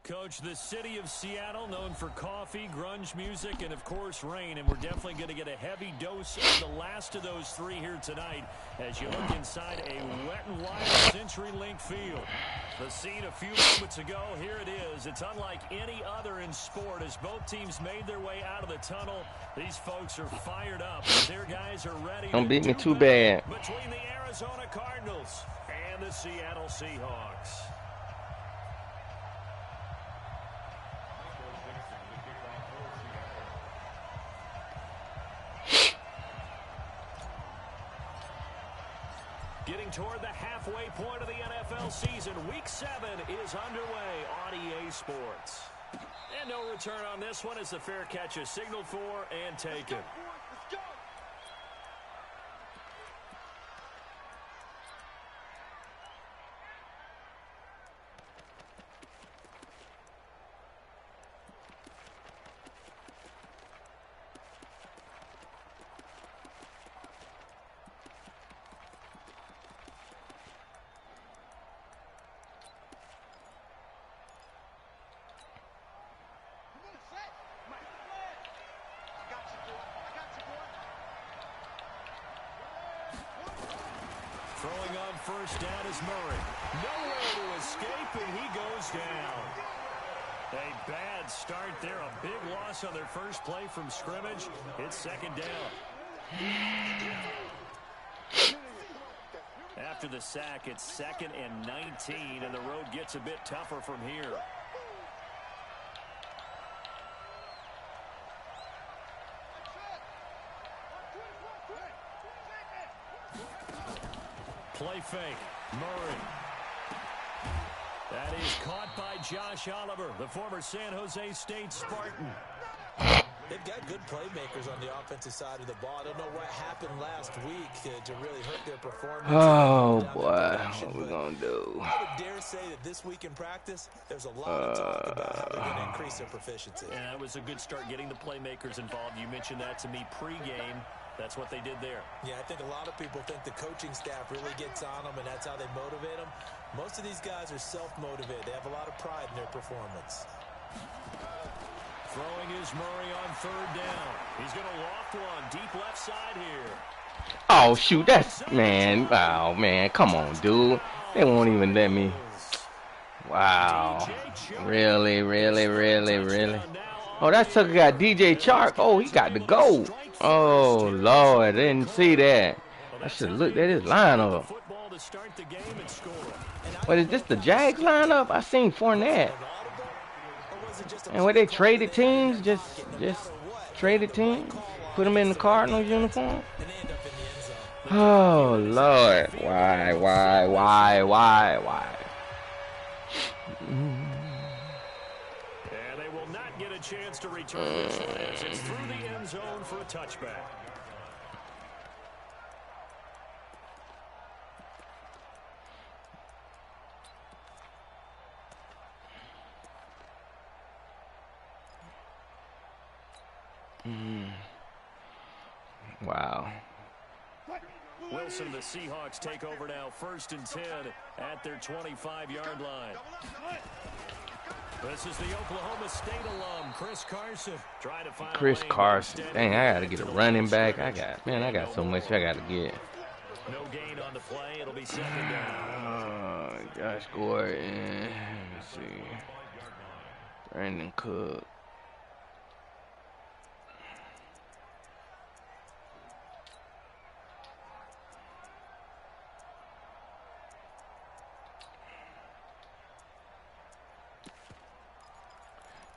Coach, the city of Seattle, known for coffee, grunge music, and, of course, rain. And we're definitely going to get a heavy dose of the last of those three here tonight as you look inside a wet and wild CenturyLink field. The scene a few moments ago, here it is. It's unlike any other in sport as both teams made their way out of the tunnel. These folks are fired up. Their guys are ready. Don't beat me too bad. Between the Arizona Cardinals and the Seattle Seahawks. Getting toward the halfway point of the NFL season. Week 7 is underway on EA Sports. And no return on this one as the fair catch is signaled for and taken. Let's go. Throwing on first down is Murray. Nowhere to escape, and he goes down. A bad start there. A big loss on their first play from scrimmage. It's second down. After the sack, it's 2nd and 19, and the road gets a bit tougher from here. Play fake. Murray. That is caught by Josh Oliver, the former San Jose State Spartan. They've got good playmakers on the offensive side of the ball. I don't know what happened last week to really hurt their performance. Oh, boy. What we going to do? I would dare say that this week in practice, there's a lot of talk about how they're going to increase their proficiency. And that was a good start getting the playmakers involved. You mentioned that to me pregame. That's what they did there. Yeah, I think a lot of people think the coaching staff really gets on them, and that's how they motivate them. Most of these guys are self-motivated. They have a lot of pride in their performance. Throwing is Murray on third down. He's going to loft one deep left side here. Oh, shoot. That's, man. Wow, man. Come on, dude. They won't even let me. Wow. Really, really, really, really. Oh, that sucker got DJ Chark. Oh, he got the goal. Oh, Lord. I didn't see that. I should have looked at his lineup. What is this, the Jags lineup? I seen Fournette. And where they traded teams? Just traded teams? Put them in the Cardinals uniform? Oh, Lord. Why? And they will not get a chance to return this one as it's through the end zone for a touchback. Wow. Wilson, the Seahawks take over now, 1st and 10 at their 25-yard line. This is the Oklahoma State alum, Chris Carson. Trying to find Chris Carson. Dang, I got to get a running back. I got so much I got to get. No gain on the play. It'll be 2nd down. Josh Gordon. Let's see. Brandon Cook.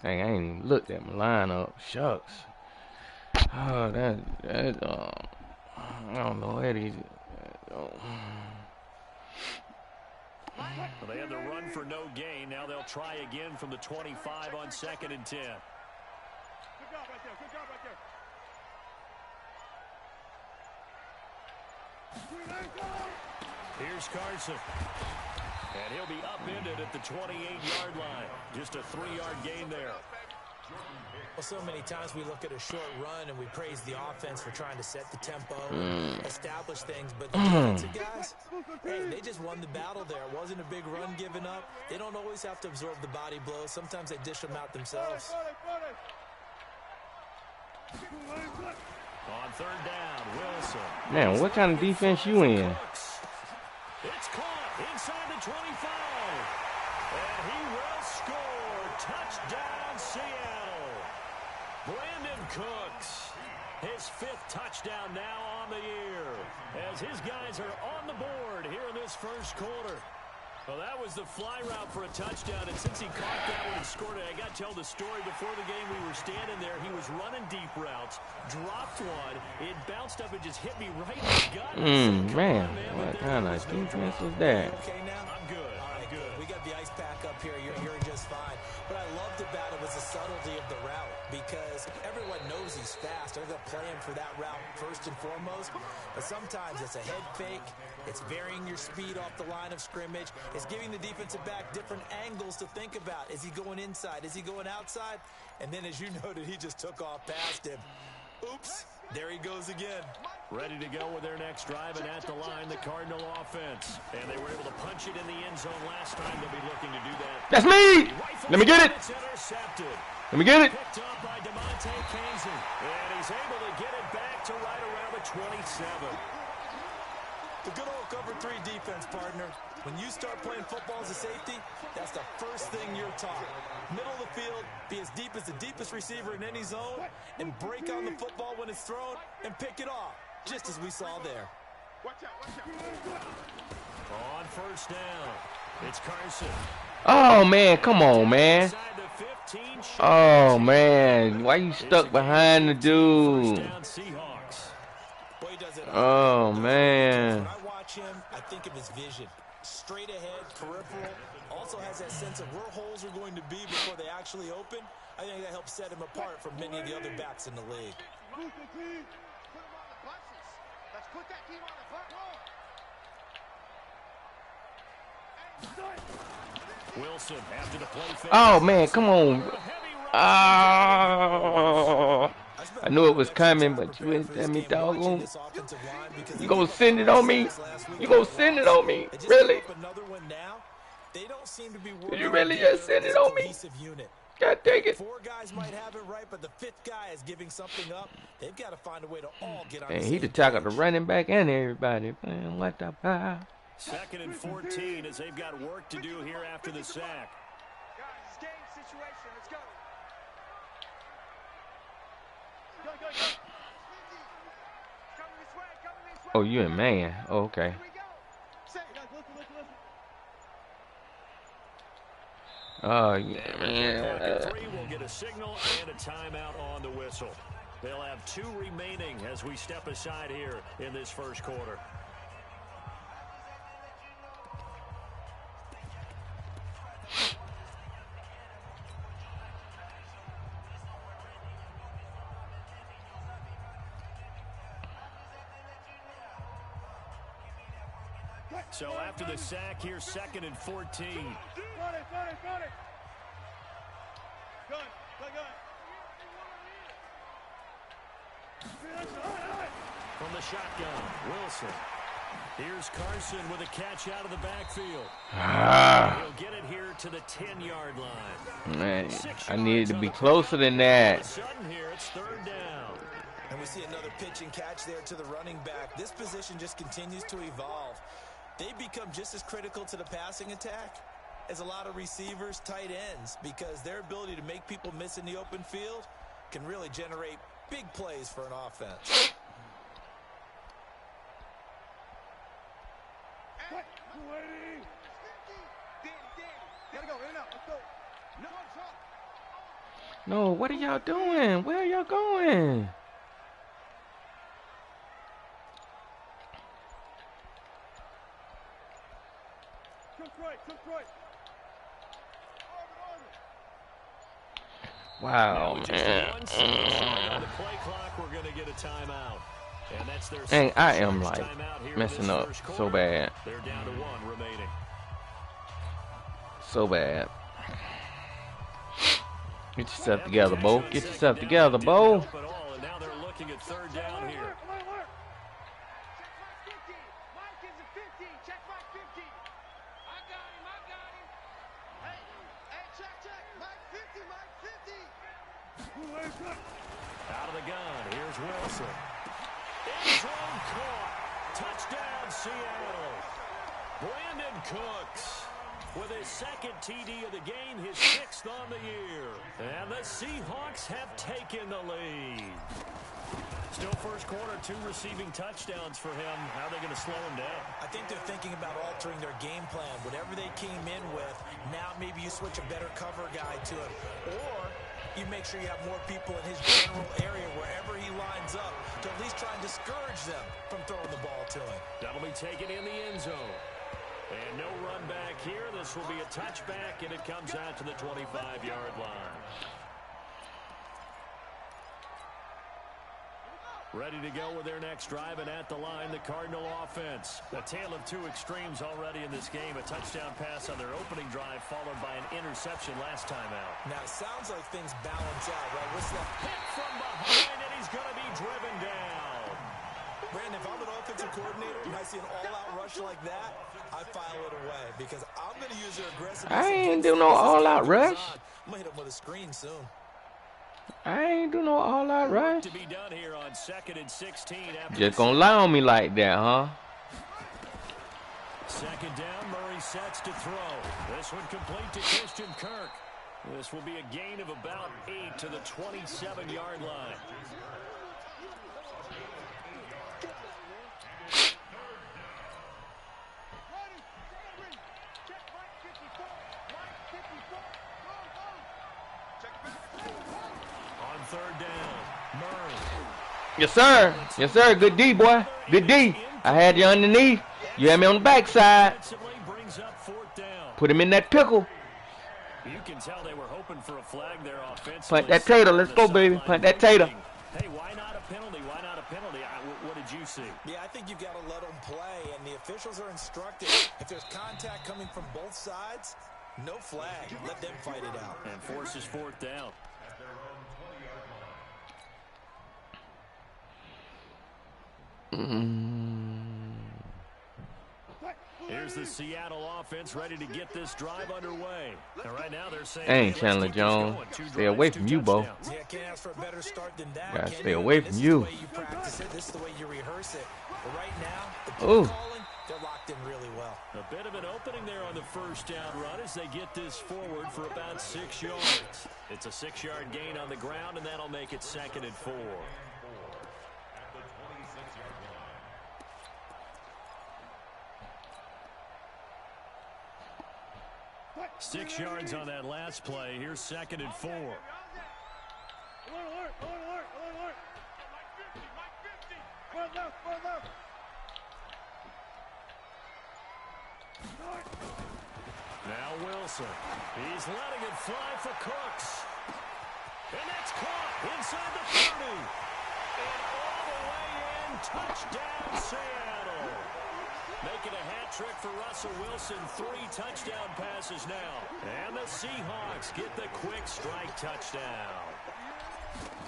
Dang, I ain't even looked at my lineup. Shucks. Oh, that I don't know where these. Well, they had the run for no gain. Now they'll try again from the 25 on 2nd and 10. Good job right there. Good job right there. Here's Carson. And he'll be upended at the 28-yard line. Just a 3-yard gain there. Well, so many times we look at a short run and we praise the offense for trying to set the tempo, establish things, but the defensive guys, hey, they just won the battle there. It wasn't a big run given up. They don't always have to absorb the body blows. Sometimes they dish them out themselves. On third down, Wilson. Man, what kind of defense you in? It's caught inside the 25. And he will score. Touchdown, Seattle. Brandon Cooks, his 5th touchdown now on the year, as his guys are on the board here in this first quarter. Well, that was the fly route for a touchdown, and since he caught that one and scored it, I got to tell the story. Before the game, we were standing there. He was running deep routes, dropped one. It bounced up and just hit me right in the gut. Man, what kind of defense was that? Okay now? I'm good. All right, good. We got the ice pack up here. You're just fine. What I loved about it was the subtlety of the route, because everyone knows he's fast. They're going to play him for that route first and foremost. But sometimes it's a head fake. It's varying your speed off the line of scrimmage. It's giving the defensive back different angles to think about. Is he going inside? Is he going outside? And then, as you noted, he just took off past him. Oops. There he goes again. Ready to go with their next drive, and at the line, the Cardinal offense. And they were able to punch it in the end zone last time. They'll be looking to do that. That's me! Let me get it! It's intercepted. Let me get it! Picked up by DeMonte Kazee. And he's able to get it back to right around the 27. The good old cover 3 defense, partner. When you start playing football as a safety, that's the first thing you're taught. Middle of the field, be as deep as the deepest receiver in any zone, and break on the football when it's thrown, and pick it off, just as we saw there. Watch out. On first down, it's Carson. Oh, man, come on, man. Inside the 15, Oh, man. Why you stuck behind the dude? First down, Seahawks. Boy, he does it Oh, man. When I watch him, I think of his vision. Straight ahead, peripheral. Also has that sense of where holes are going to be before they actually open. I think that helps set him apart from many of the other backs in the league. Move the team. Put them on the buses. Let's put that team on the front row. Wilson after the play fake. Oh, man, come on. Heavy right. Oh, I knew it was coming, but you didn't tell me, doggone. You gonna send it on me? You gonna send it on me? Really? Did you really just send it on me? God dang it. 4 guys might have it right, but the 5th guy is giving something up. They've got to find a way to all get on And the he same the tackle the page. running back and everybody. Man, what the fuck? 2nd and 14 as they've got work to do here after the sack. Guys, it's game situation. Let's go. Go. Coming this way. Coming this way. Oh, you a man. Oh, okay. Here we go. Say, guys, listen. Oh, yeah, Second man. 3 will get a signal and a timeout on the whistle. They'll have 2 remaining as we step aside here in this first quarter. So after the sack here, 2nd and 14. Run it. Good. From the shotgun, Wilson. Here's Carson with a catch out of the backfield. He'll get it here to the 10-yard line. Man, I needed to be closer than that. Sudden here, it's 3rd down. And we see another pitch and catch there to the running back. This position just continues to evolve. They become just as critical to the passing attack as a lot of receivers, tight ends, because their ability to make people miss in the open field can really generate big plays for an offense. Gotta go. In and out. Let's go. No, what are y'all doing? Where are y'all going? Took right. Wow, Just man. one second on the play clock, we're going to get a timeout. And that's their Dang, I am second like timeout here in messing this up first so quarter. bad. They're down to 1 remaining. So bad. Get yourself together, Bo. Get yourself together, Bo. And now they're looking at third down here. Check my 50. I got him. Hey, check. My 50. Out of the gun, here's Wilson. End zone caught. Touchdown, Seattle. Brandon Cooks with his second TD of the game, his 6th on the year. And the Seahawks have taken the lead. Still first quarter, 2 receiving touchdowns for him. How are they going to slow him down? I think they're thinking about altering their game plan. Whatever they came in with, now maybe you switch a better cover guy to him. Or you make sure you have more people in his general area wherever he lines up to at least try and discourage them from throwing the ball to him. That'll be taken in the end zone. And no run back here. This will be a touchback, and it comes out to the 25-yard line. Ready to go with their next drive, and at the line, the Cardinal offense. A tale of 2 extremes already in this game. A touchdown pass on their opening drive, followed by an interception last time out. Now, it sounds like things balance out, right? What's that? Hit from behind, and he's going to be driven down. Brandon, if I'm an offensive coordinator and I see an all-out rush like that, I file it away because I'm going to use their aggressiveness. I ain't do no all-out rush. I'm going to hit him with a screen soon. I ain't do no all-out rush. To be done here on 2nd and 16. Just gonna lie on me like that, huh? Second down, Murray sets to throw. This one complete to Christian Kirk. This will be a gain of about 8 to the 27-yard line. On third down, Murray. Yes, sir. Yes, sir. Good D, boy. Good D. I had you underneath. You had me on the backside. Brings up 4th down. Put him in that pickle. You can tell they were hoping for a flag there offensively. Punt that tater. Let's go, baby. Punt that tater. Hey, why not a penalty? Why not a penalty? What did you see? Yeah, I think you've got to let them play, and the officials are instructed. If there's contact coming from both sides, no flag. Let them fight it out. And forces 4th down. Here's the Seattle offense ready to get this drive underway. And right now they're saying, Hey, Chandler Jones. Stay away from you, Bo. Yeah, can't ask for a better start than that. Gotta stay away from you. This is the way you practice it. This is the way you rehearse it. But right now, the Ooh. calling, they're locked in really well. A bit of an opening there on the first down run as they get this forward for about 6 yards. It's a 6-yard gain on the ground, and that'll make it 2nd and 4. 6 yards on that last play. Here's 2nd and 4. Now Wilson. He's letting it fly for Cooks. And that's caught inside the 30. And all the way in. Touchdown, Seattle. Making a hat trick for Russell Wilson. 3 touchdown passes now. And the Seahawks get the quick strike touchdown.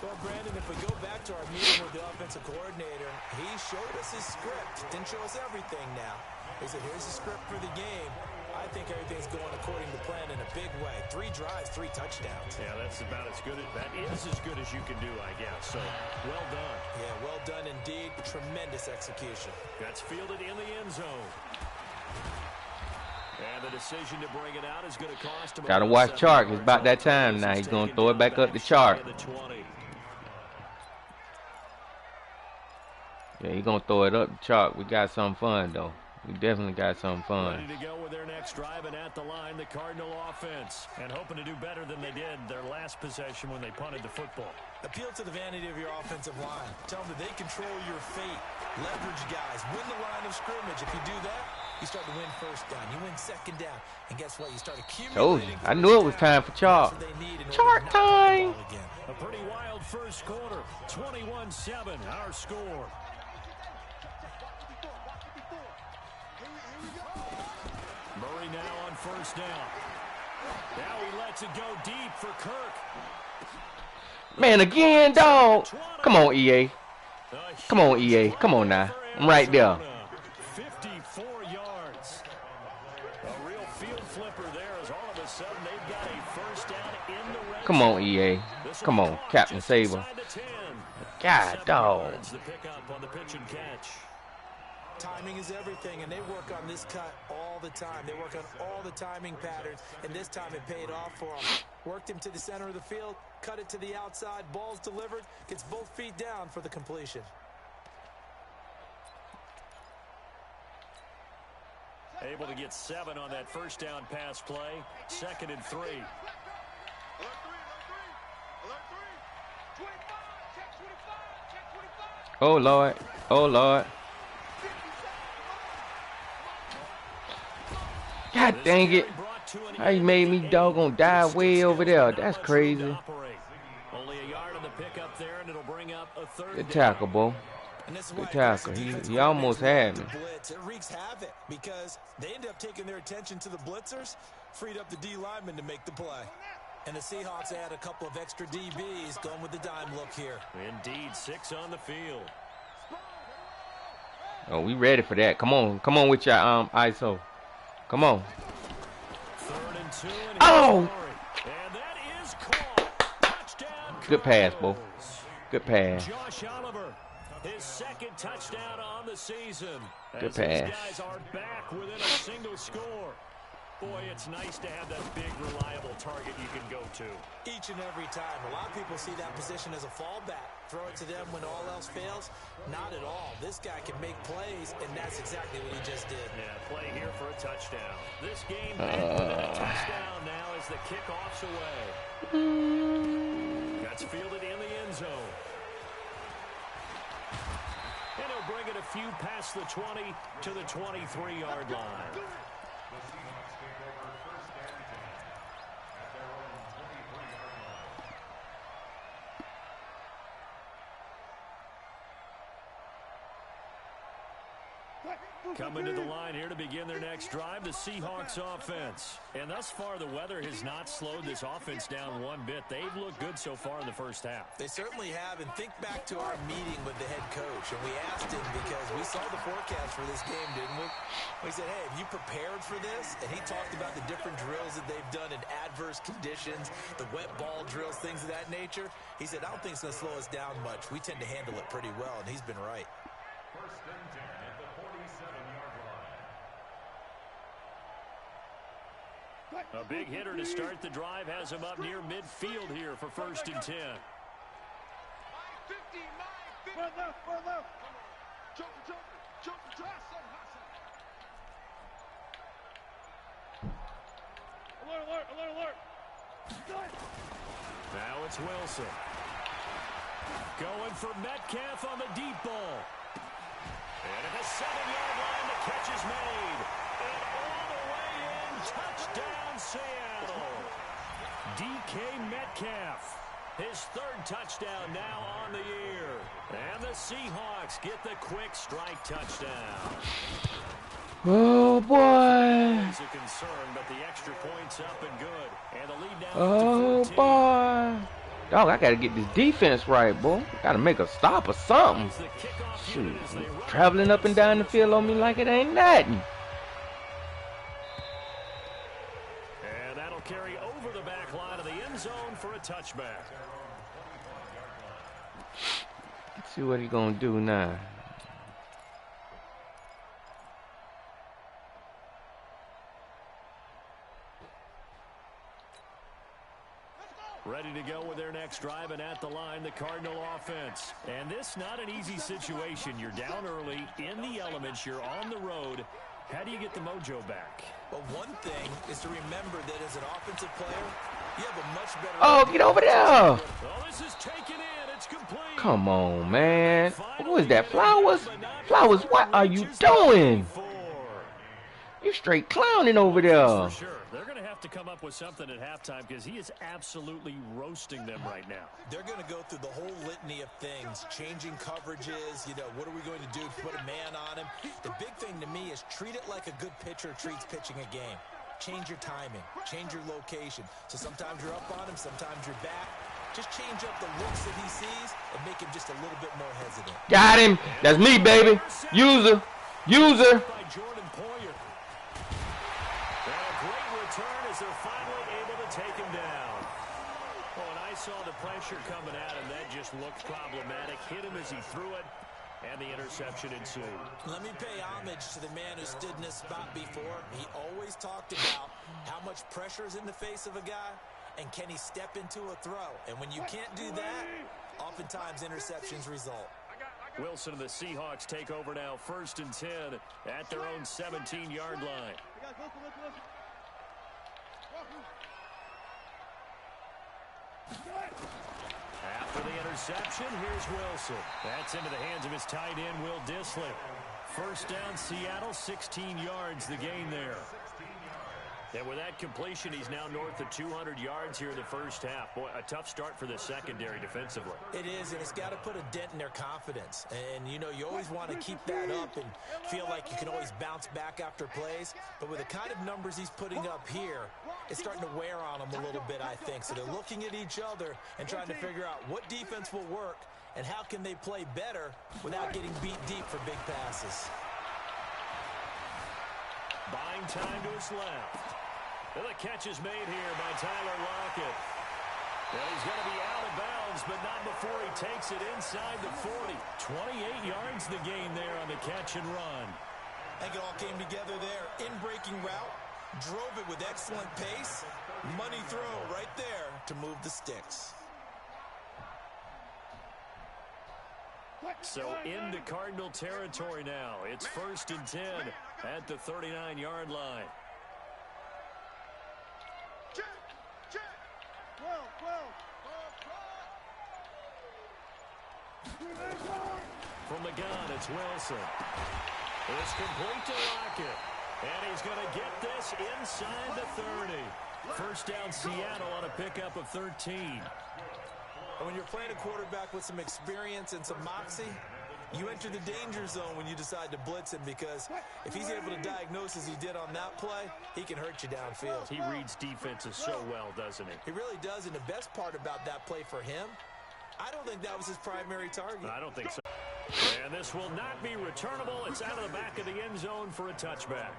Well, Brandon, if we go back to our meeting with the offensive coordinator, he showed us his script. Didn't show us everything now. He said, here's the script for the game. I think everything's going according to plan in a big way. 3 drives, 3 touchdowns. Yeah, that's about as good. That is as good as you can do, I guess. So, well done. Yeah, well done indeed. Tremendous execution. That's fielded in the end zone. And the decision to bring it out is going to cost him. Gotta watch Chark. It's about that time now. He's gonna throw it back up to Chark. Yeah, he's gonna throw it up to Chark. We got some fun though. We definitely got some fun. Ready to go with their next drive, and at the line, the Cardinal offense. And hoping to do better than they did their last possession when they punted the football. Appeal to the vanity of your offensive line. Tell them that they control your fate. Leverage guys. Win the line of scrimmage. If you do that, you start to win first down. You win second down. And guess what? You start accumulating. I knew it was time for Chark. Chark time. A pretty wild first quarter. 21-7, our score. Murray now on first down. Now he lets lets it go deep for Kirk. Man, again, dog. Come on, EA. Come on, EA. Come on now. I'm right there. 54 yards. A real field flipper there as all of a sudden they've got a first down in the red Come on, EA. Come on, Captain Saber. God, dog. The pickup on the pitch and catch. Timing is everything, and they work on this cut all the time. They work on all the timing patterns, and this time it paid off for them. Worked him to the center of the field, cut it to the outside, ball's delivered, gets both feet down for the completion. Able to get 7 on that first down pass play. 2nd and 3. Oh, Lord. Oh, Lord. God dang it. How you made me doggone die way over there. That's crazy. Only a yard on the pickup there, and it'll bring up a 3rd Good tackle, boy. Good tackle. He almost had me. Blitz. It wreaks havoc because they end up taking their attention to the blitzers, freed up the D lineman to make the play. And the Seahawks add a couple of extra DBs going with the dime look here. Indeed, 6 on the field. Oh, we ready for that. Come on. Come on with your ISO. Come on. 3rd and 2. Oh! And that is caught. Touchdown. Good pass, Bo. Good pass. Josh Oliver, his 2nd touchdown on the season. Good As these pass. guys are back within a single score. Boy, it's nice to have that big, reliable target you can go to. Each and every time. A lot of people see that position as a fallback. Throw it to them when all else fails. Not at all. This guy can make plays, and that's exactly what he just did. Yeah, play here for a touchdown. This game back within a touchdown now as the kickoff's away. That's fielded in the end zone. And he'll bring it a few past the 20 to the 23-yard line. Coming to the line here to begin their next drive, the Seahawks offense. And thus far, the weather has not slowed this offense down one bit. They've looked good so far in the first half. They certainly have. And think back to our meeting with the head coach. And we asked him because we saw the forecast for this game, didn't we? We said, hey, have you prepared for this? And he talked about the different drills that they've done in adverse conditions, the wet ball drills, things of that nature. He said, I don't think it's going to slow us down much. We tend to handle it pretty well, and he's been right. A big hitter to start the drive has him up near midfield here for 1st and 10. Alert. Now it's Wilson. Going for Metcalf on the deep ball. And at the 7-yard line, the catch is made. And all the way in, touchdown Seattle. DK Metcalf, his 3rd touchdown now on the year. And the Seahawks get the quick strike touchdown. Oh, boy. It's a concern, but the extra point's up and good. And the lead down Oh, to 14. boy. Dog, I got to get this defense right, boy. Got to make a stop or something. Shoot, traveling up and down the field on me like it ain't nothing. And that'll carry over the back line of the end zone for a touchback. Let's see what he's going to do now. Ready to go with their next drive, and at the line, the Cardinal offense. And this not an easy situation. You're down early, in the elements, you're on the road. How do you get the mojo back? Well, one thing is to remember that as an offensive player, you have a much better... Oh, get over there. Oh, this is taken in. It's complete. Come on, man. Who is that? Flowers? Flowers, what are you doing? You straight clowning over there. For sure. They're going to have to come up with something at halftime because he is absolutely roasting them right now. They're going to go through the whole litany of things, changing coverages, what are we going to do to put a man on him? The big thing to me is treat it like a good pitcher treats pitching a game. change your timing, change your location. So sometimes you're up on him, sometimes you're back. Just change up the looks that he sees and make him just a little bit more hesitant. Got him. That's me, baby. User. User. By Jordan Poyer. And a great return as they're finally able to take him down. Oh, and I saw the pressure coming at him. That just looked problematic. Hit him as he threw it, and the interception ensued. Let me pay homage to the man who stood in this spot before. He always talked about how much pressure is in the face of a guy, and can he step into a throw? And when you can't do that, oftentimes interceptions result. Wilson and the Seahawks take over now, 1st and 10 at their own 17-yard line. After the interception, here's Wilson. That's into the hands of his tight end, Will Dissly. 1st down, Seattle, 16 yards, the gain there. And with that completion, he's now north of 200 yards here in the first half. Boy, a tough start for the secondary defensively. It is, and it's got to put a dent in their confidence. And, you know, you always want to keep that up and feel like you can always bounce back after plays. But with the kind of numbers he's putting up here, it's starting to wear on them a little bit, I think. So they're looking at each other and trying to figure out what defense will work and how can they play better without getting beat deep for big passes. Buying time to his left. Well, the catch is made here by Tyler Lockett. Well, he's going to be out of bounds, but not before he takes it inside the 40. 28 yards the gain there on the catch and run. I think it all came together there. In-breaking route, drove it with excellent pace. Money throw right there to move the sticks. So into Cardinal territory now. It's 1st and 10 at the 39-yard line. From the gun, it's Wilson. It's complete to Lockett. And he's going to get this inside the 30. 1st down, Seattle on a pickup of 13. And when you're playing a quarterback with some experience and some moxie, you enter the danger zone when you decide to blitz him, because if he's able to diagnose as he did on that play, he can hurt you downfield. He reads defenses so well, doesn't he? He really does, and the best part about that play for him, I don't think that was his primary target. I don't think so. And this will not be returnable. It's out of the back of the end zone for a touchback.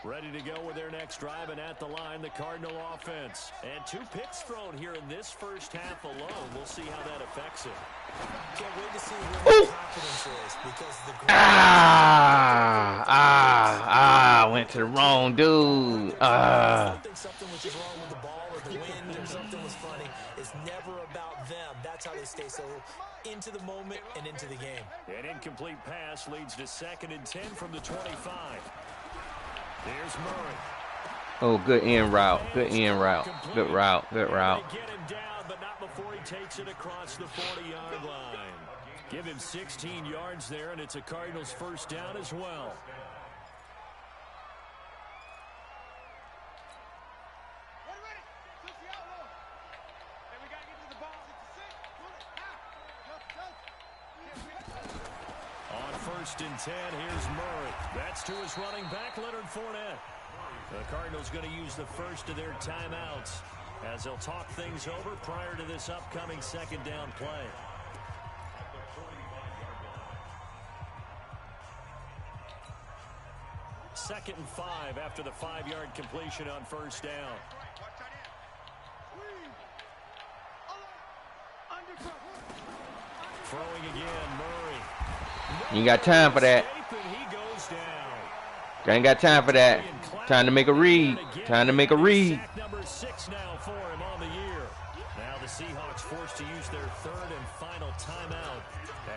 Ready to go with their next drive, and at the line, the Cardinal offense. And 2 picks thrown here in this first half alone. We'll see how that affects it. Can't wait to see where the confidence is, because the went to the wrong dude. Something which is wrong with the ball or the wind or something was funny. It's never about them. That's how they stay so into the moment and into the game. An incomplete pass leads to 2nd and 10 from the 25. Here's Murray. Oh, good end route. Good end route. Good route. Good route. Get him down, but not before he takes it across the 40-yard line. Give him 16 yards there, and it's a Cardinals 1st down as well. On 1st and 10, here's Murray. That's to his running back, Leonard Fournette. The Cardinals going to use the first of their timeouts as they'll talk things over prior to this upcoming 2nd down play. Second and 5 after the 5-yard completion on 1st down. Throwing again, Murray. You ain't got time for that. Ain't got time for that. Time to make a read. Time to make a read. Number 6 now for him on the year. Now the Seahawks forced to use their 3rd and final timeout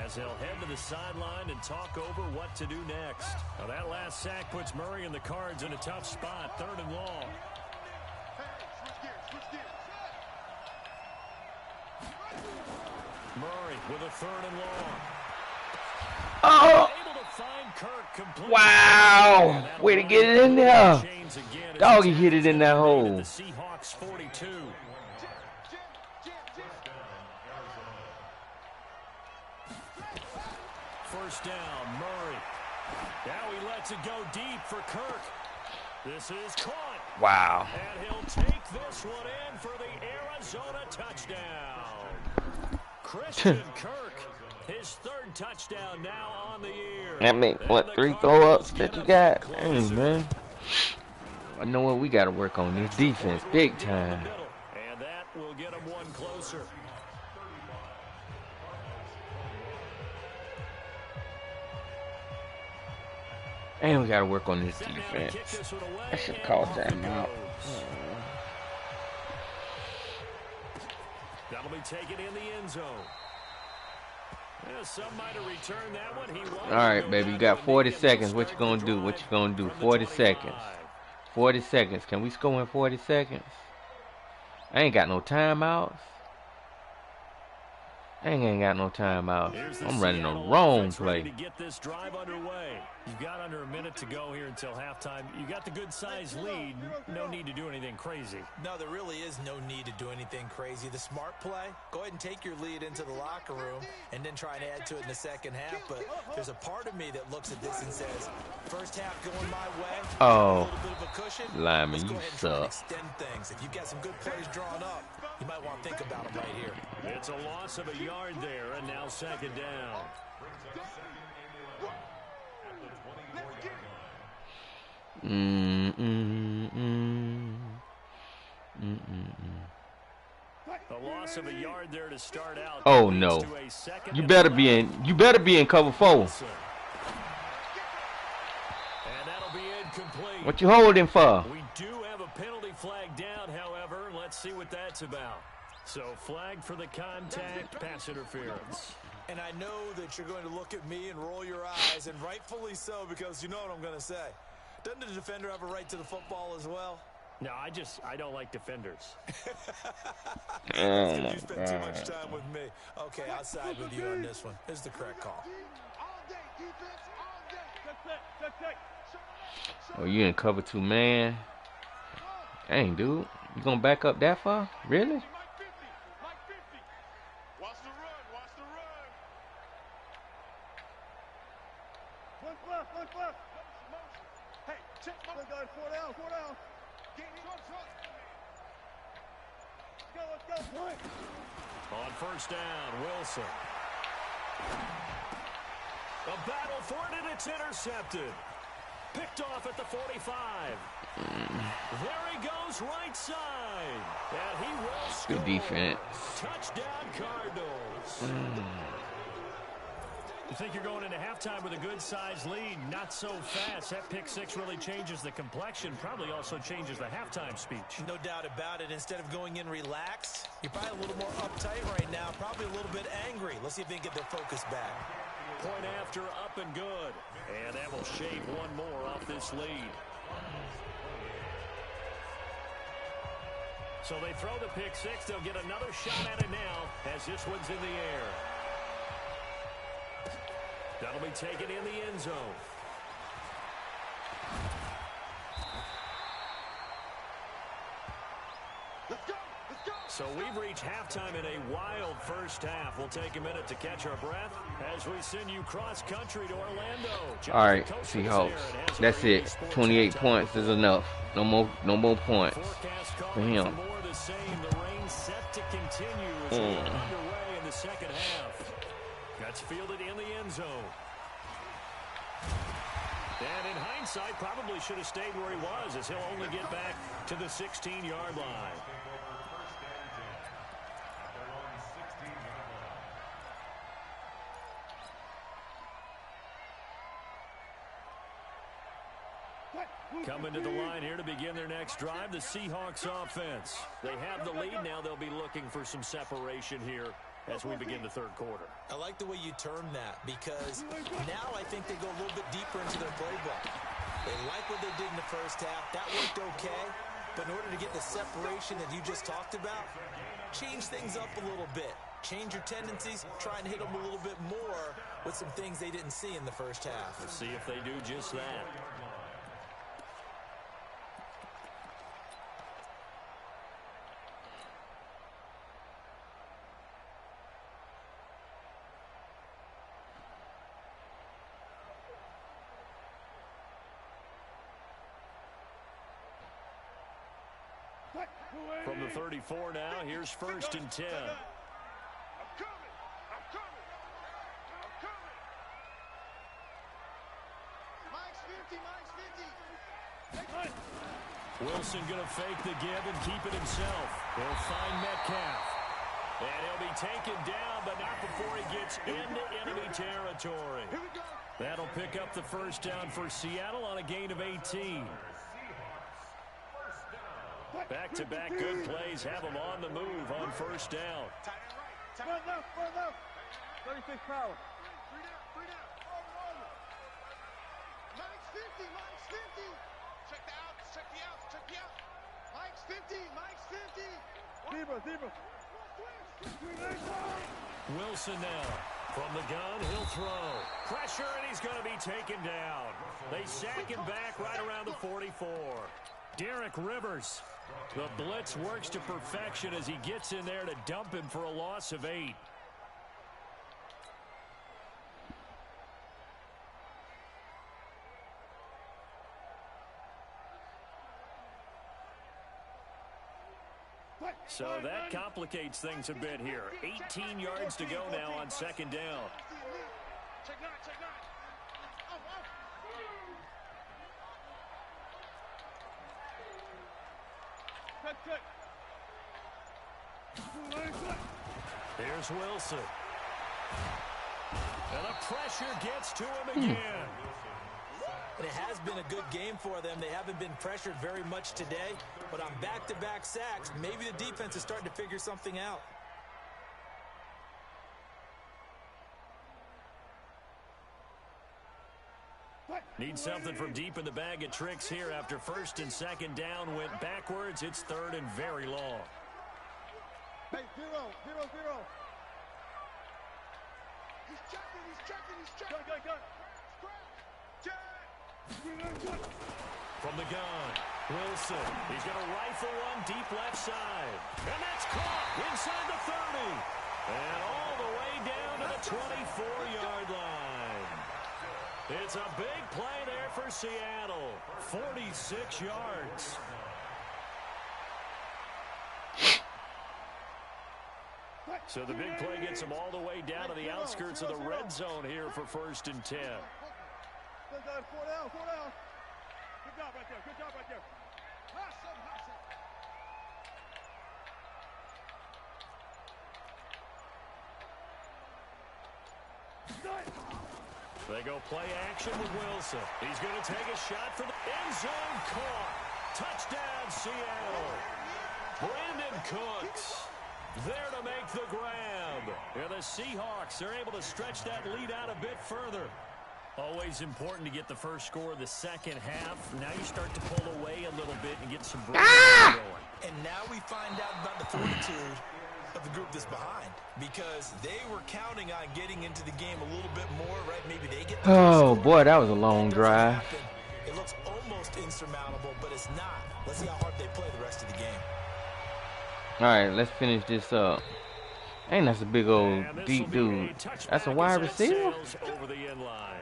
as they'll head to the sideline and talk over what to do next. Now that last sack puts Murray and the Cards in a tough spot. 3rd and long. Murray with a 3rd and long. Oh! Wow! Way to get it in there. Doggy hit it in that hole. Seahawks 42. first down. Murray. Now he lets it go deep for Kirk. This is caught. Wow. And he'll take this one in for the Arizona touchdown. Christian Kirk, his third touchdown now on the year. That make what, 3 throw-ups that you got? Dang, man. I know what we got to work on this defense big time. And that will get him one closer. And we got to work on this defense. I should have called that out. That'll be taken in the end zone. Yeah, some might have returned that one. All right, baby, you got 40 seconds. What you gonna do? What you gonna do? 40 seconds. 40 seconds. Can we score in 40 seconds? I ain't got no timeouts. I ain't got no timeouts. I'm running the wrong play. To get this drive underway. You've got under a minute to go here until halftime. You got the good size lead. No need to do anything crazy. No, there really is no need to do anything crazy. The smart play, go ahead and take your lead into the locker room and then try and add to it in the second half. But there's a part of me that looks at this and says, first half going my way. Oh, a little bit of a cushion. Lyman, Let's go you ahead and try and suck. extend things. If you've got some good plays drawn up, you might want to think about them right here. It's a loss of a yard there, and now second down. A loss of a yard there to start out. Oh no! You better be in cover 4. And that'll be incomplete. What you holding for? We do have a penalty flag down, however. Let's see what that's about. So flag for the contact, pass interference. And I know that you're going to look at me and roll your eyes, and rightfully so, because you know what I'm going to say. Doesn't the defender have a right to the football as well? No, I don't like defenders. Oh my You spent too much God. time with me. Okay, I'll side with you on this one. This is the correct call. Oh, you in cover 2, man? Dang, dude, you gonna back up that far? Really? Watch the run, watch the run. One left. Hey, check my guy, 4 down. Get him. Let's go. On first down, Wilson. A battle for it, and it's intercepted. Picked off at the 45. There he goes, right side. And he will score. Good defense. Touchdown, Cardinals. You think you're going into halftime with a good-sized lead? Not so fast. That pick six really changes the complexion. Probably also changes the halftime speech. No doubt about it. Instead of going in relaxed, you're probably a little more uptight right now. Probably a little bit angry. Let's see if they can get their focus back. Point after, up and good. And that will shave one more off this lead. So they throw the pick six. They'll get another shot at it now as this one's in the air. That'll be taken in the end zone. Let's go. So we've reached halftime in a wild first half. We'll take a minute to catch our breath as we send you cross-country to Orlando. All right, Seahawks. That's it. 28 points is enough. No more points for him. More the same. The rain set to continue as we get underway in the second half. That's fielded in the end zone. And in hindsight, probably should have stayed where he was, as he'll only get back to the 16-yard line. Coming to the line here to begin their next drive, the Seahawks offense. They have the lead now. They'll be looking for some separation here as we begin the third quarter. I like the way you term that, because now I think they go a little bit deeper into their playbook. They like what they did in the first half. That worked okay. But in order to get the separation that you just talked about, change things up a little bit. Change your tendencies. Try and hit them a little bit more with some things they didn't see in the first half. We'll see if they do just that. From the 34 now, here's 1st and 10. Wilson going to fake the give and keep it himself. He'll find Metcalf. And he'll be taken down, but not before he gets into enemy territory. That'll pick up the 1st down for Seattle on a gain of 18. Back-to-back good plays have them on the move on 1st down. 36 power. Zebra. Wilson now. From the gun, he'll throw. Pressure, and he's going to be taken down. They sack him back right around the 44. Derek Rivers. The blitz works to perfection as he gets in there to dump him for a loss of 8. So that complicates things a bit here. 18 yards to go now on 2nd down. Here's Wilson. And the pressure gets to him again. And it has been a good game for them. They haven't been pressured very much today, but on back-to-back sacks, maybe the defense is starting to figure something out. Need something from deep in the bag of tricks here after 1st and 2nd down went backwards. It's 3rd and very long. Hey, 0. He's checking. Go. From the gun, Wilson. He's going to rifle one deep left side. And that's caught inside the 30. And all the way down to the 24-yard line. It's a big play there for Seattle. 46 yards. So the big play gets them all the way down to the outskirts of the red zone here for 1st and 10. 4 down. Good job right there. They go play action with Wilson. He's going to take a shot for the end zone. Caught. Touchdown, Seattle. Brandon Cooks there to make the grab. And the Seahawks are able to stretch that lead out a bit further. Always important to get the first score of the second half. Now you start to pull away a little bit and get some going. And now we find out about the fortitude of the group that's behind, because they were counting on getting into the game a little bit more, right? Maybe they get the Oh boy, that was a long drive. It looks almost insurmountable, but it's not. Let's see how hard they play the rest of the game. All right, let's finish this up. Ain't that's a big old deep dude. That's a wide receiver. Over the end line.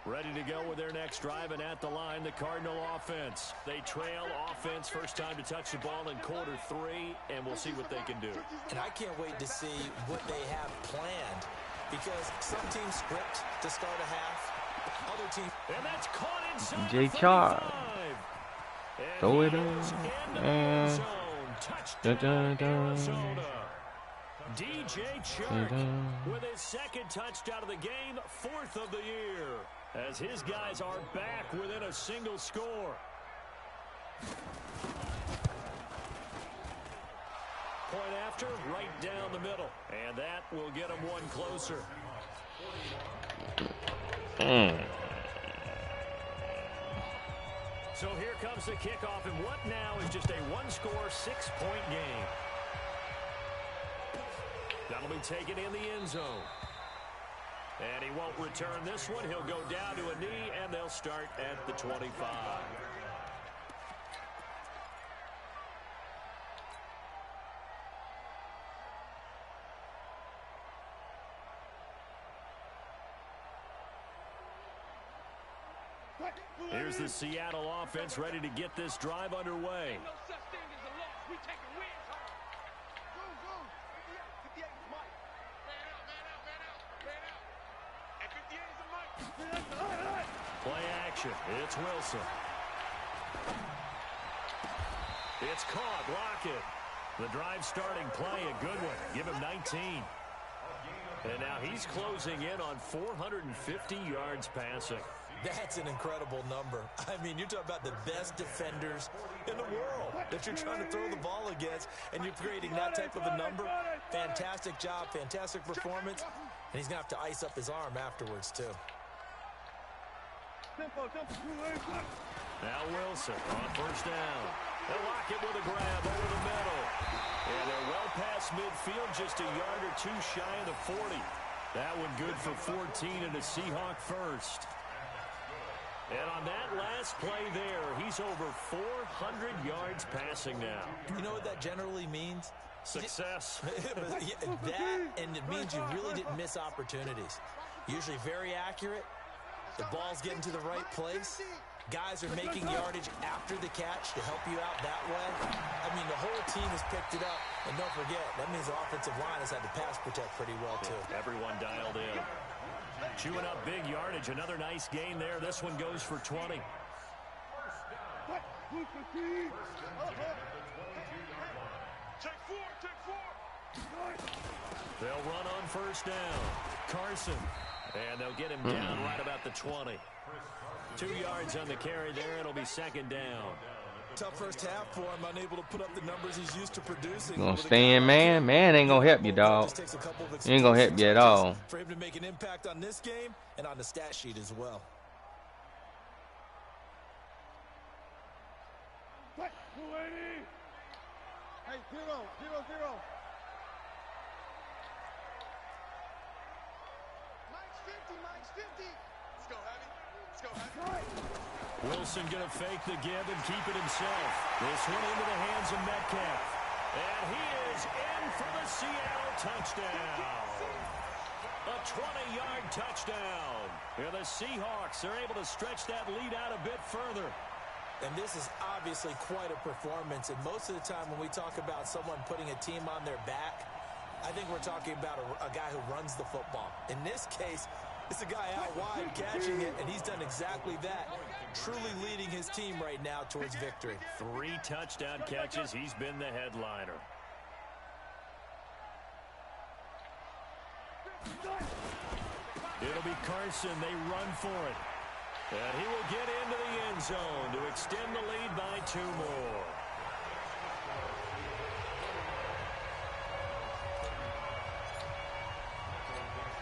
Ready to go with their next drive, and at the line, the Cardinal offense. They trail offense, first time to touch the ball in quarter 3, and we'll see what they can do. And I can't wait to see what they have planned, because some teams script to start a half, other teams. And that's caught inside J. the Charles. 35. Throw it up. and Touchdown, Arizona. DJ Chark with his 2nd touchdown of the game, 4th of the year, as his guys are back within a single score. Point after, right down the middle, and that will get them one closer. So here comes the kickoff, and what now is just a one-score, 6-point game. That'll be taken in the end zone. And he won't return this one. He'll go down to a knee, and they'll start at the 25. Here's the Seattle offense ready to get this drive underway. Play action. It's Wilson. It's caught. Rocket. The drive starting play, a good one. Give him 19. And now he's closing in on 450 yards passing. That's an incredible number. I mean, you're talking about the best defenders in the world that you're trying to throw the ball against, and you're creating that type of a number. Fantastic job, fantastic performance, and he's going to have to ice up his arm afterwards, too. Now Wilson on first down. They'll lock it with a grab over the middle. And they're well past midfield, just a yard or two shy of the 40. That one good for 14 and a Seahawk first. And on that last play there, he's over 400 yards passing now. You know what that generally means? Success. That, and it means you really didn't miss opportunities. Usually very accurate. The ball's getting to the right place. Guys are making yardage after the catch to help you out that way. I mean, the whole team has picked it up. And don't forget, that means the offensive line has had to pass protect pretty well, too. Everyone dialed in. Chewing up big yardage. Another nice gain there. This one goes for 20. They'll run on first down. Carson. And they'll get him down right about the 20. 2 yards on the carry there. It'll be second down. Tough first half for him, unable to put up the numbers he's used to producing. Gonna stay in, man. Man ain't gonna help you, dog. Ain't gonna help you at all. For him to make an impact on this game and on the stat sheet as well. Hey, 0-0-0. Mike's 50. Let's go, Heavy. Wilson going to fake the give and keep it himself. This one into the hands of Metcalf. And he is in for the Seattle touchdown. A 20-yard touchdown. And the Seahawks are able to stretch that lead out a bit further. And this is obviously quite a performance. And most of the time when we talk about someone putting a team on their back, I think we're talking about a guy who runs the football. In this case, it's a guy out wide catching it, and he's done exactly that, truly leading his team right now towards victory. 3 touchdown catches. He's been the headliner. It'll be Carson. They run for it. And he will get into the end zone to extend the lead by 2 more.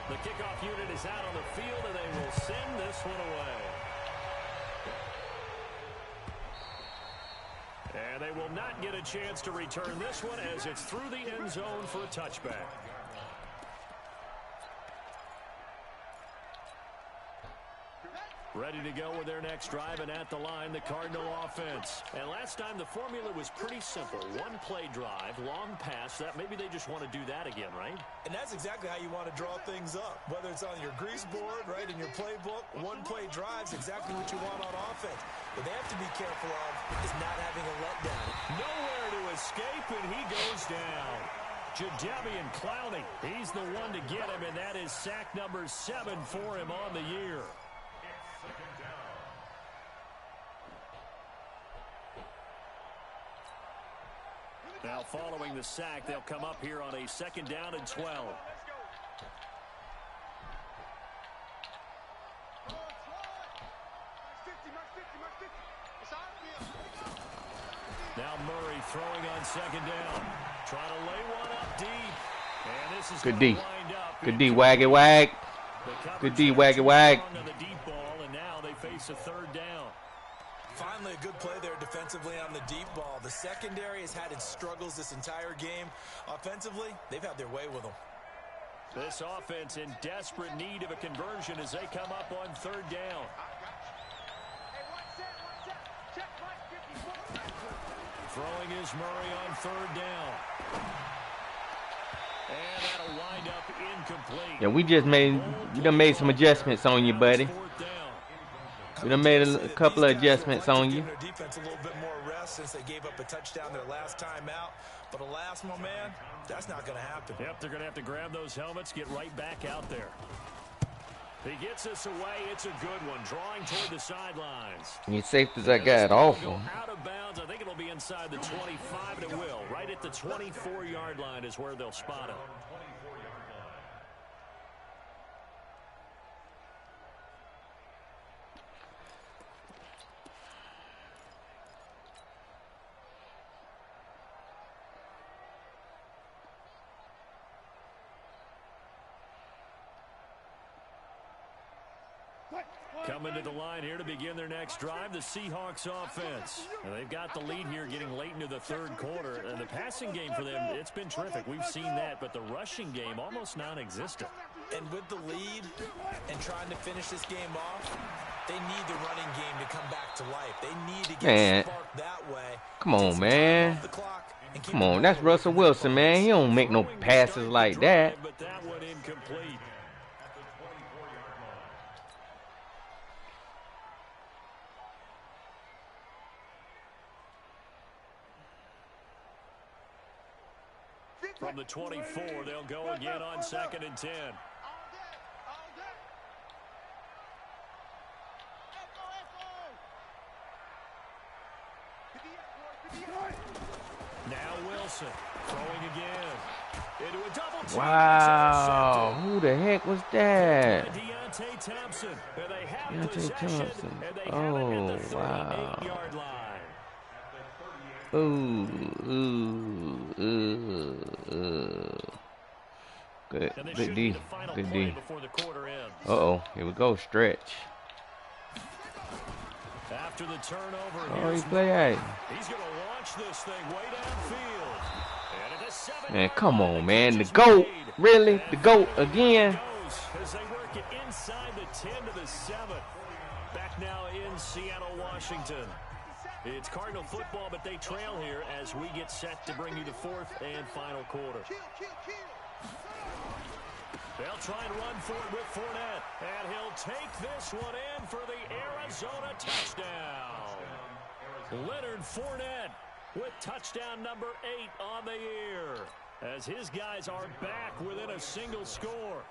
The kickoff unit is out on the field, and they will send this one away. And they will not get a chance to return this one as it's through the end zone for a touchback. Ready to go with their next drive, and at the line, the Cardinal offense. And last time, the formula was pretty simple. 1-play drive, long pass. That maybe they just want to do that again, right? And that's exactly how you want to draw things up. Whether it's on your grease board, right, in your playbook, 1-play drives exactly what you want on offense. What they have to be careful of is not having a letdown. Nowhere to escape, and he goes down. Jadeveon Clowney, he's the one to get him, and that is sack number 7 for him on the year. Now following the sack, they'll come up here on a 2nd down and 12. Now Murray throwing on 2nd down. Trying to lay one up deep. And this is good D. Wind up. Good D, waggy wag. Good D, waggy wag. On the deep ball, and now they face a 3rd down. Finally, a good play there defensively on the deep ball. The secondary has had its struggles this entire game. Offensively, they've had their way with them. This offense in desperate need of a conversion as they come up on 3rd down. Throwing is Murray on 3rd down. And that'll wind up incomplete. Yeah, we done made some adjustments on you, buddy. 4th down. We done made a couple of adjustments on you. Their defense a little bit more rest since they gave up a touchdown their last time out. But alas, my man, that's not going to happen. Yep, they're going to have to grab those helmets, get right back out there. He gets us away. It's a good one. Drawing toward the sidelines. Your safeties, that guy awful. Out of bounds. I think it'll be inside the 25, and it will. Right at the 24-yard line is where they'll spot it. Coming to the line here to begin their next drive, the Seahawks offense. And they've got the lead here getting late into the third quarter. And the passing game for them, it's been terrific. We've seen that, but the rushing game almost non-existent. And with the lead and trying to finish this game off, they need the running game to come back to life. They need to get sparked that way. Come on, man. Come on, that's Russell Wilson, man. He don't make no passes like that. But that one incomplete. From the 24, they'll go again on 2nd and 10. Now Wilson throwing again. Into a double team. Wow, who the heck was that? Deontay Thompson. And they have possession. And they Oh, have it at the wow. 38-yard line. Ooh. Good D. Good D. Uh-oh, here we go, stretch. After the turnover, oh, he play A. He's going to launch this thing way downfield. And it's a 7-yard Man, come on, man. The GOAT. Really? The GOAT again? As they work it inside the 10 to the 7. Back now in Seattle, Washington. It's Cardinal football, but they trail here as we get set to bring you the fourth and final quarter. They'll try and run for it with Fournette. And he'll take this one in for the Arizona touchdown. Leonard Fournette with touchdown number 8 on the year. As his guys are back within a single score.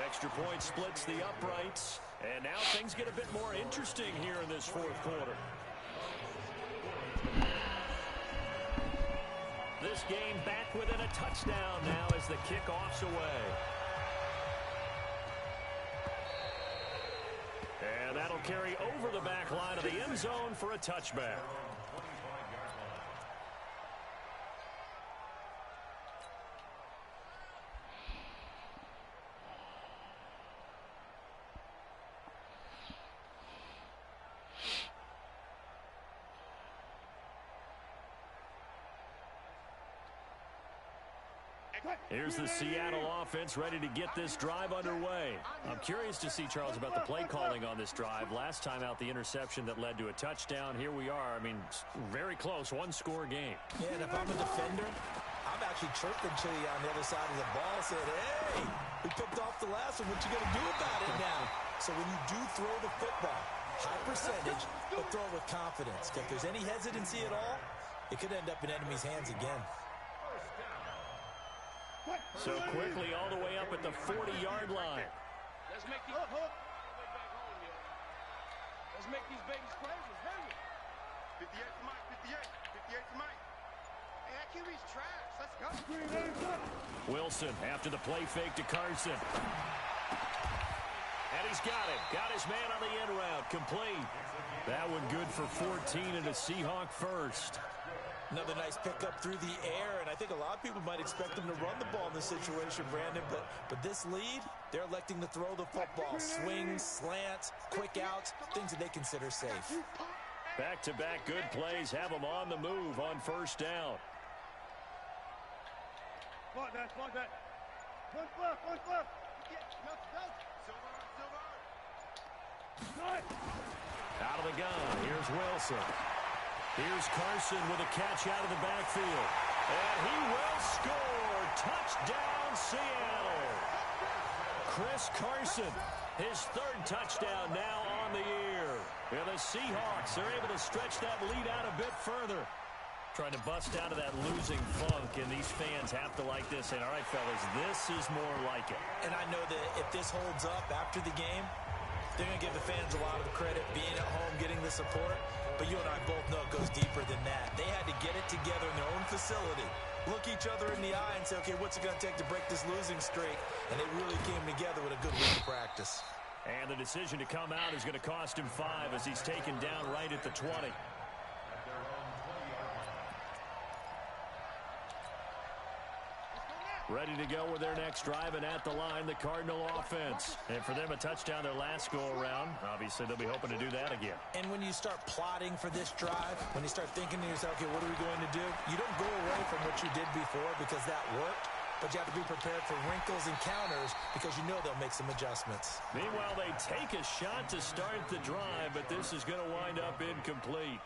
Extra point splits the uprights. And now things get a bit more interesting here in this fourth quarter. This game back within a touchdown now as the kickoff's away. And that'll carry over the back line of the end zone for a touchback. Here's the Seattle offense ready to get this drive underway. I'm curious to see, Charles, about the play calling on this drive. Last time out, the interception that led to a touchdown. Here we are. I mean, very close, one-score game. Yeah, and if I'm a defender, I'm actually chirping Chili on the other side of the ball, saying, hey, we picked off the last one. What you going to do about it now? So when you do throw the football, high percentage, but throw it with confidence. If there's any hesitancy at all, it could end up in enemy's hands again. So quickly all the way up at the 40-yard line. Let's make these babies crazy. Hurry. 58 to Mike, 58 to Mike. Hey, that QB's trash. Let's go. Wilson after the play fake to Carson. And he's got it. Got his man on the end route. Complete. That one good for 14 and a Seahawk first. Another nice pickup through the air, and I think a lot of people might expect them to run the ball in this situation, Brandon, but this lead, they're electing to throw the football. Swings, slants, quick outs, things that they consider safe. Back-to-back good plays have them on the move on first down. Block that. One flip. Out of the gun, here's Wilson. Here's Carson with a catch out of the backfield. And he will score. Touchdown, Seattle. Chris Carson, his third touchdown now on the year. And the Seahawks are able to stretch that lead out a bit further. Trying to bust out of that losing funk, and these fans have to like this. And, all right, fellas, this is more like it. And I know that if this holds up after the game, they're going to give the fans a lot of credit, being at home, getting the support. But you and I both know it goes deeper than that. They had to get it together in their own facility, look each other in the eye and say, okay, what's it going to take to break this losing streak? And they really came together with a good week of practice. And the decision to come out is going to cost him 5 as he's taken down right at the 20. Ready to go with their next drive, and at the line, the Cardinal offense. And for them, a touchdown their last go-around. Obviously, they'll be hoping to do that again. And when you start plotting for this drive, when you start thinking to yourself, okay, what are we going to do? You don't go away from what you did before because that worked, but you have to be prepared for wrinkles and counters because you know they'll make some adjustments. Meanwhile, they take a shot to start the drive, but this is going to wind up incomplete.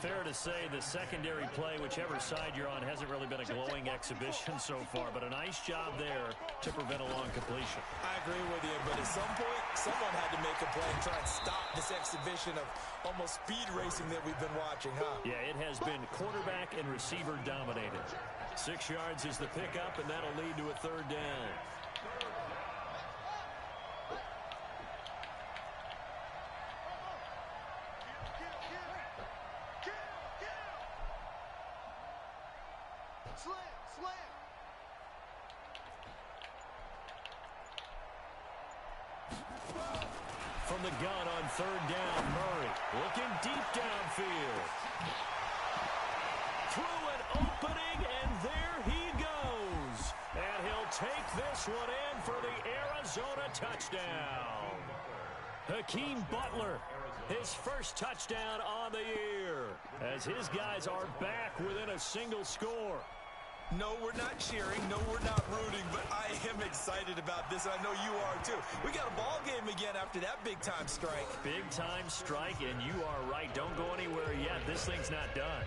Fair to say the secondary play, whichever side you're on, hasn't really been a glowing exhibition so far, but a nice job there to prevent a long completion. I agree with you, but at some point, someone had to make a play and try and stop this exhibition of almost speed racing that we've been watching, huh? Yeah, it has been quarterback and receiver dominated. 6 yards is the pickup, and that'll lead to a third down. From the gun on third down, Murray looking deep downfield. Through an opening, and there he goes. And he'll take this one in for the Arizona touchdown. Hakeem Butler, his first touchdown on the year, as his guys are back within a single score. No, we're not cheering. No, we're not rooting, but I am excited about this. I know you are, too. We got a ball game again after that big-time strike. Big-time strike, and you are right. Don't go anywhere yet. This thing's not done.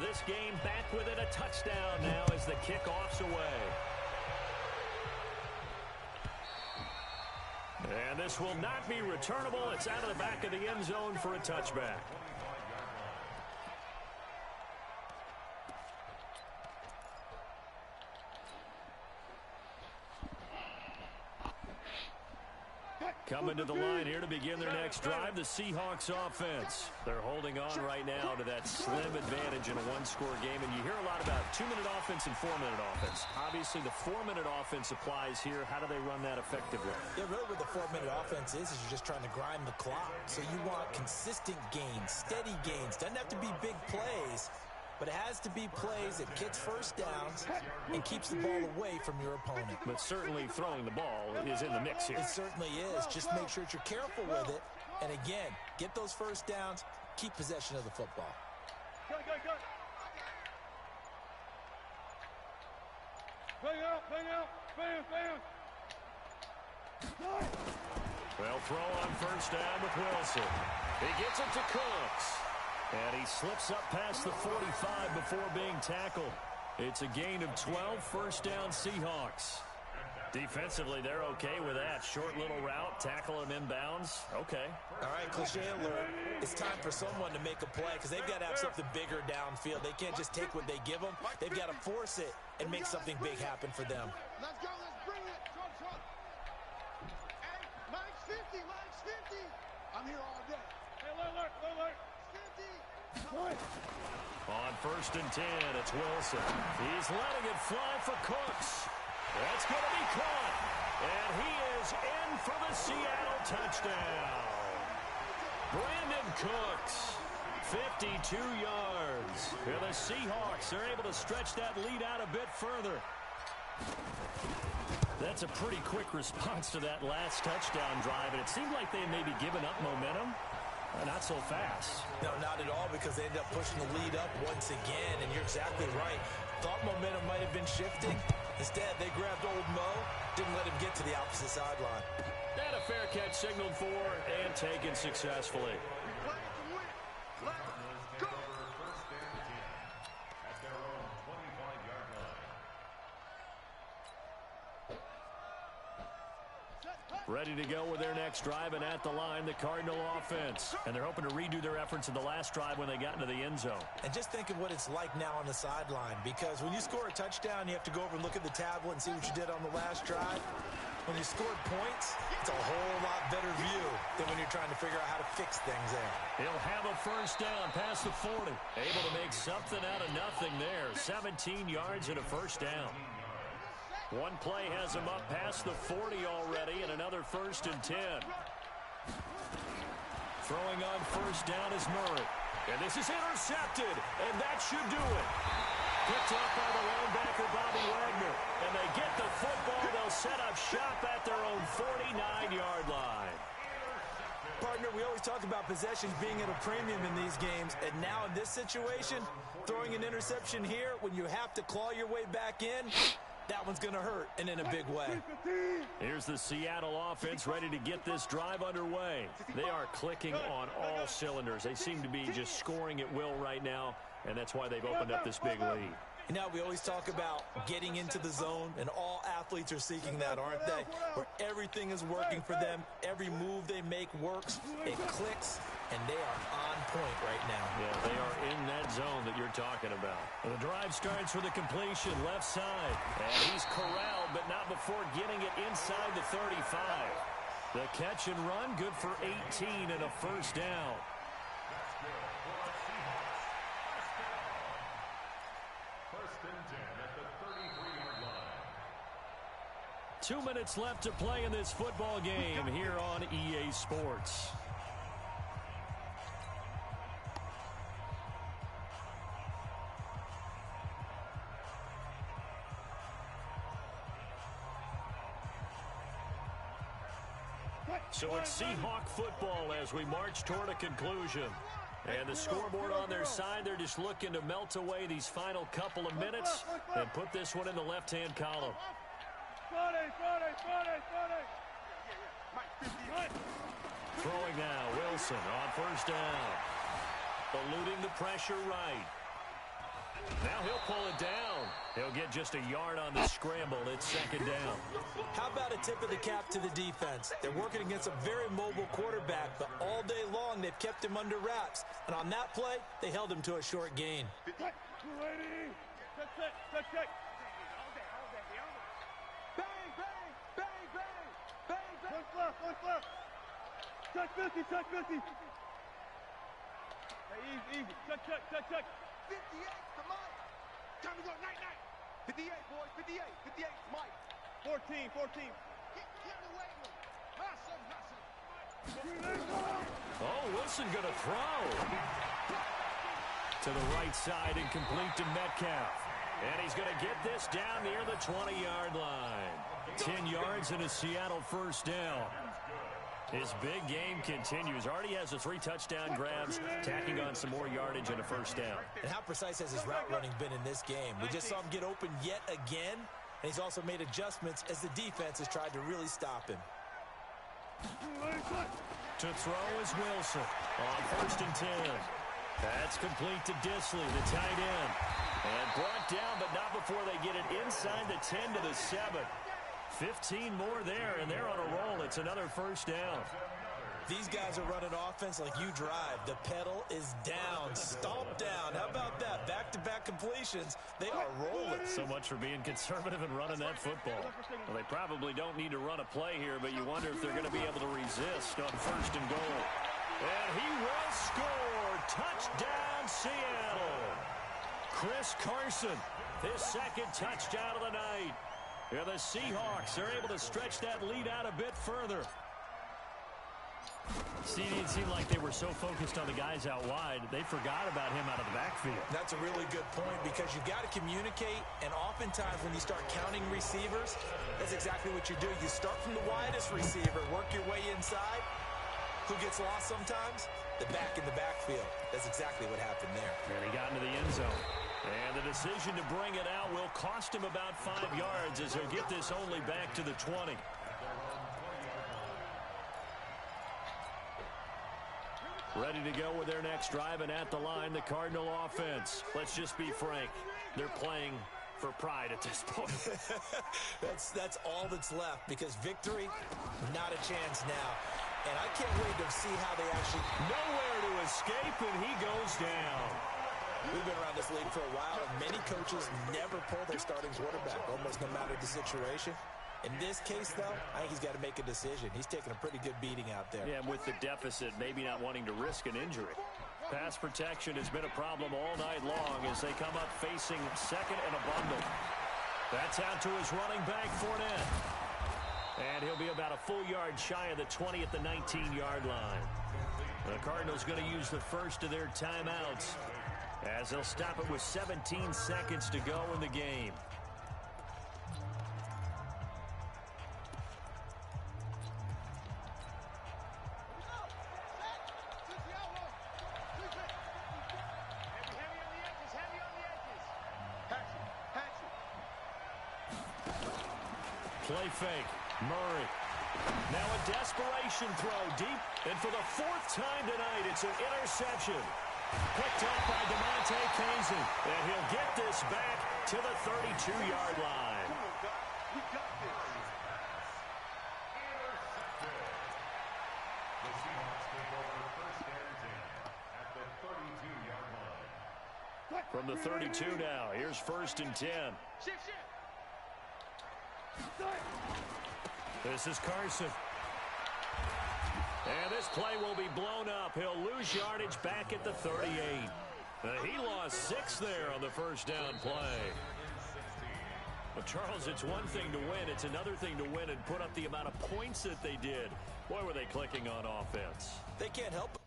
This game back within a touchdown now as the kickoff's away. And this will not be returnable. It's out of the back of the end zone for a touchback. Coming to the line here to begin their next drive, the Seahawks offense. They're holding on right now to that slim advantage in a one-score game, and you hear a lot about 2-minute offense and 4-minute offense. Obviously, the 4-minute offense applies here. How do they run that effectively? Yeah, really what the 4-minute offense is you're just trying to grind the clock. So you want consistent gains, steady gains. Doesn't have to be big plays, but it has to be plays that gets first downs and keeps the ball away from your opponent. But certainly throwing the ball is in the mix here. It certainly is. Just make sure that you're careful with it. And again, get those first downs, keep possession of the football. Go. Bang out. Bam. Well, throw on first down with Wilson. He gets it to Cooks. And he slips up past the 45 before being tackled. It's a gain of 12, first down Seahawks. Defensively, they're okay with that. Short little route, tackle him inbounds. Okay. All right, cliche alert. It's time for someone to make a play because they've got to have something bigger downfield. They can't just take what they give them. They've got to force it and make something big happen for them. Let's go. Let's bring it. Truck. Hey, Mike's 50. I'm here all day. Hey, alert. 50. On first and 10, it's Wilson. He's letting it fly for Cooks. That's going to be caught. And he is in for the Seattle touchdown. Brandon Cooks, 52 yards. And the Seahawks are able to stretch that lead out a bit further. That's a pretty quick response to that last touchdown drive, and it seemed like they may be giving up momentum. Not so fast. No, not at all, because they ended up pushing the lead up once again, and you're exactly right. Thought momentum might have been shifting. Instead, they grabbed old Mo, didn't let him get to the opposite sideline. And a fair catch signaled for and taken successfully. Play to win. Let's go. Ready to go with their next drive, and at the line, the Cardinal offense. And they're hoping to redo their efforts in the last drive when they got into the end zone. And just think of what it's like now on the sideline, because when you score a touchdown, you have to go over and look at the tablet and see what you did on the last drive. When you scored points, it's a whole lot better view than when you're trying to figure out how to fix things there. He'll have a first down past the 40. Able to make something out of nothing there. 17 yards and a first down. One play has him up past the 40 already, and another 1st and 10. Throwing on first down is Murray. And this is intercepted, and that should do it. Picked up by the linebacker, Bobby Wagner. And they get the football. They'll set up shop at their own 49-yard line. Partner, we always talk about possessions being at a premium in these games, and now in this situation, throwing an interception here when you have to claw your way back in, that one's going to hurt, and in a big way. Here's the Seattle offense ready to get this drive underway. They are clicking on all cylinders. They seem to be just scoring at will right now, and that's why they've opened up this big lead. You know, we always talk about getting into the zone, and all athletes are seeking that, aren't they? Where everything is working for them, every move they make works, it clicks, and they are on point right now. Yeah, they are in that zone that you're talking about. And the drive starts with a completion left side. And he's corralled, but not before getting it inside the 35. The catch and run, good for 18 and a first down. First and 10 at the 33-yard line. 2 minutes left to play in this football game here on EA Sports. So it's Seahawk football as we march toward a conclusion. And the scoreboard on their side, they're just looking to melt away these final couple of minutes and put this one in the left-hand column. Throwing now, Wilson on first down. Eluding the pressure right. Now he'll pull it down. He'll get just a yard on the scramble. It's second down. How about a tip of the cap to the defense? They're working against a very mobile quarterback, but all day long they've kept him under wraps. And on that play, they held him to a short gain. Bang, bang, bang, bang, bang, bang. Look left. Check 50, check 50. Hey, easy. Check. 58, come on. Time to go, night. 58, boys, 58, Mike. 14. Get away with it. Hustle. Oh, Wilson going to throw. To the right side and complete to Metcalf. And he's going to get this down near the 20-yard line. 10 yards and a Seattle first down. His big game continues. Already has the 3 touchdown grabs, tacking on some more yardage and a first down. And how precise has his route running been in this game? We just saw him get open yet again, and he's also made adjustments as the defense has tried to really stop him. To throw is Wilson on first and 10. That's complete to Disley, the tight end. And brought down, but not before they get it inside the 10 to the 7. 15 more there, and they're on a roll. It's another first down. These guys are running offense like you drive. The pedal is down, stomp down. How about that? Back-to-back completions. They are rolling. So much for being conservative and running that football. Well, they probably don't need to run a play here, but you wonder if they're going to be able to resist on first and goal. And he will score. Touchdown, Seattle. Chris Carson, his second touchdown of the night. And the Seahawks are able to stretch that lead out a bit further. Steve, it seemed like they were so focused on the guys out wide, they forgot about him out of the backfield. That's a really good point because you've got to communicate, and oftentimes when you start counting receivers, that's exactly what you do. You start from the widest receiver, work your way inside. Who gets lost sometimes? The back in the backfield. That's exactly what happened there. And he got into the end zone. And the decision to bring it out will cost him about 5 yards as he'll get this only back to the 20. Ready to go with their next drive, and at the line, the Cardinal offense. Let's just be frank. They're playing for pride at this point. That's all that's left, because victory, not a chance now. And I can't wait to see how they actually... Nowhere to escape, and he goes down. We've been around this league for a while, and many coaches never pull their starting quarterback, almost no matter the situation. In this case, though, I think he's got to make a decision. He's taking a pretty good beating out there. Yeah, with the deficit, maybe not wanting to risk an injury. Pass protection has been a problem all night long as they come up facing second and a bundle. That's out to his running back, Fournette. And he'll be about a full yard shy of the 20 at the 19-yard line. The Cardinals going to use the first of their timeouts as they'll stop it with 17 seconds to go in the game. Play fake. Murray. Now a desperation throw deep. And for the fourth time tonight, it's an interception. Picked up by DeMonte Kazin. And he'll get this back to the 32-yard line. We got this. Intercepted. The Seahawks take over first and 10 at the 32-yard line. From the 32 now, here's first and 10. Shift. This is Carson. And this play will be blown up. He'll lose yardage back at the 38. He lost 6 there on the first down play. Well, Charles, it's one thing to win. It's another thing to win and put up the amount of points that they did. Boy, were they clicking on offense. They can't help it.